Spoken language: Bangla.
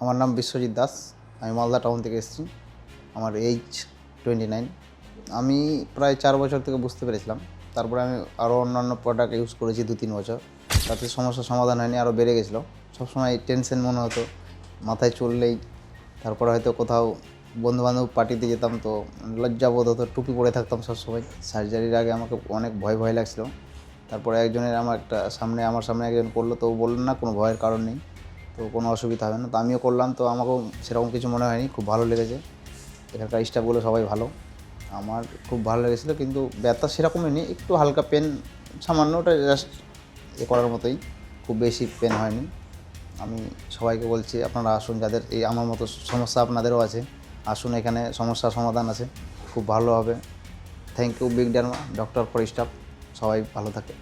আমার নাম বিশ্বজিৎ দাস। আমি মালদা টাউন থেকে এসেছি। আমার এইজ 29। আমি প্রায় 4 বছর থেকে বুঝতে পেরেছিলাম। তারপরে আমি আরও অন্যান্য প্রোডাক্ট ইউজ করেছি 2-3 বছর। তাতে সমস্যার সমাধান হয়নি, আরও বেড়ে গেছিলো। সবসময় টেনশন মনে হতো, মাথায় চললেই। তারপরে হয়তো কোথাও বন্ধুবান্ধব পার্টিতে যেতাম তো লজ্জাবোধ হতো, টুপি পরে থাকতাম সবসময়। সার্জারির আগে আমাকে অনেক ভয় লাগছিলো। তারপরে আমার সামনে একজন করলো, তো বললেন না কোনো ভয়ের কারণ নেই, তো কোনো অসুবিধা হবে না। তো আমিও করলাম, তো আমাকেও সেরকম কিছু মনে হয়নি, খুব ভালো লেগেছে। এখানকার স্টাফগুলো সবাই ভালো, আমার খুব ভালো লেগেছিলো। কিন্তু ব্যথা সেরকমই নেই, একটু হালকা পেন, সামান্য, ওটা জাস্ট করার মতোই, খুব বেশি পেন হয়নি। আমি সবাইকে বলছি আপনারা আসুন, যাদের এই আমার মতো সমস্যা আপনাদেরও আছে, আসুন, এখানে সমস্যার সমাধান আছে, খুব ভালো হবে। Thank you big derma, doctor for staff, সবাই ভালো থাকে।